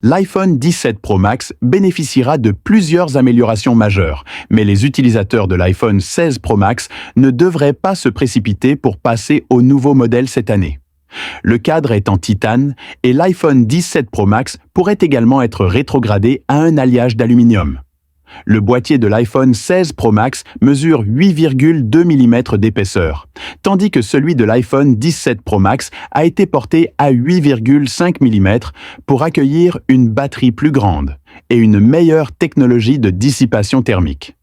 L'iPhone 17 Pro Max bénéficiera de plusieurs améliorations majeures, mais les utilisateurs de l'iPhone 16 Pro Max ne devraient pas se précipiter pour passer au nouveau modèle cette année. Le cadre est en titane et l'iPhone 17 Pro Max pourrait également être rétrogradé à un alliage d'aluminium. Le boîtier de l'iPhone 16 Pro Max mesure 8,2 mm d'épaisseur, tandis que celui de l'iPhone 17 Pro Max a été porté à 8,5 mm pour accueillir une batterie plus grande et une meilleure technologie de dissipation thermique.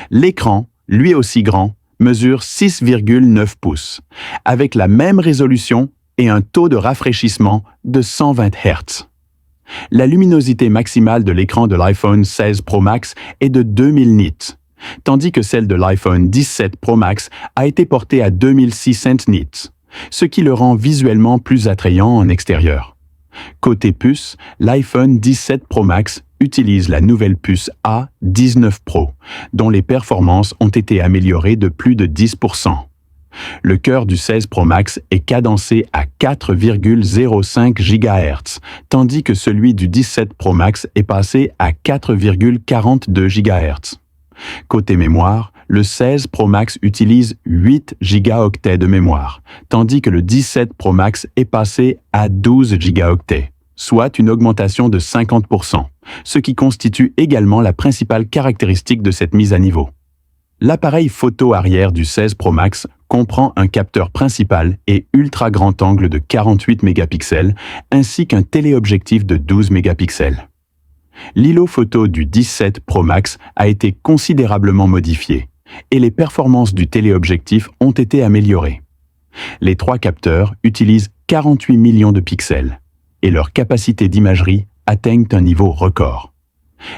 L'écran, lui aussi grand, mesure 6,9 pouces, avec la même résolution et un taux de rafraîchissement de 120 Hz. La luminosité maximale de l'écran de l'iPhone 16 Pro Max est de 2000 nits, tandis que celle de l'iPhone 17 Pro Max a été portée à 2600 nits, ce qui le rend visuellement plus attrayant en extérieur. Côté puce, l'iPhone 17 Pro Max utilise la nouvelle puce A19 Pro, dont les performances ont été améliorées de plus de 10%. Le cœur du 16 Pro Max est cadencé à 4,05 GHz, tandis que celui du 17 Pro Max est passé à 4,42 GHz. Côté mémoire, le 16 Pro Max utilise 8 gigaoctets de mémoire, tandis que le 17 Pro Max est passé à 12 gigaoctets, soit une augmentation de 50%, ce qui constitue également la principale caractéristique de cette mise à niveau. L'appareil photo arrière du 16 Pro Max comprend un capteur principal et ultra grand angle de 48 mégapixels ainsi qu'un téléobjectif de 12 mégapixels. L'îlot photo du 17 Pro Max a été considérablement modifié et les performances du téléobjectif ont été améliorées. Les trois capteurs utilisent 48 millions de pixels et leur capacité d'imagerie atteignent un niveau record.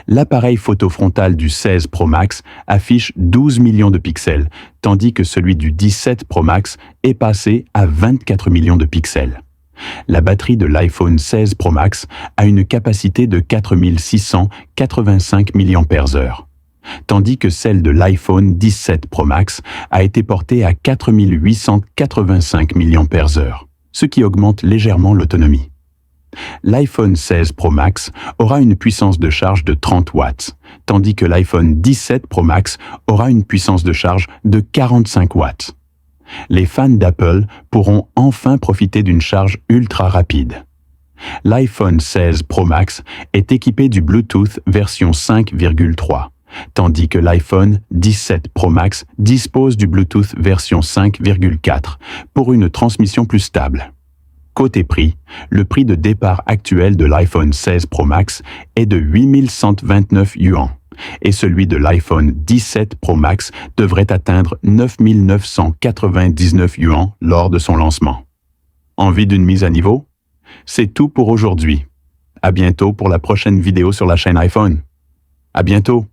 L'appareil photo frontal du 16 Pro Max affiche 12 millions de pixels, tandis que celui du 17 Pro Max est passé à 24 millions de pixels. La batterie de l'iPhone 16 Pro Max a une capacité de 4685 mAh, tandis que celle de l'iPhone 17 Pro Max a été portée à 4885 mAh, ce qui augmente légèrement l'autonomie. L'iPhone 16 Pro Max aura une puissance de charge de 30 watts, tandis que l'iPhone 17 Pro Max aura une puissance de charge de 45 watts. Les fans d'Apple pourront enfin profiter d'une charge ultra rapide. L'iPhone 16 Pro Max est équipé du Bluetooth version 5,3, tandis que l'iPhone 17 Pro Max dispose du Bluetooth version 5,4 pour une transmission plus stable. Côté prix, le prix de départ actuel de l'iPhone 16 Pro Max est de 8129 yuan et celui de l'iPhone 17 Pro Max devrait atteindre 9999 yuan lors de son lancement. Envie d'une mise à niveau? C'est tout pour aujourd'hui. À bientôt pour la prochaine vidéo sur la chaîne iPhone. À bientôt!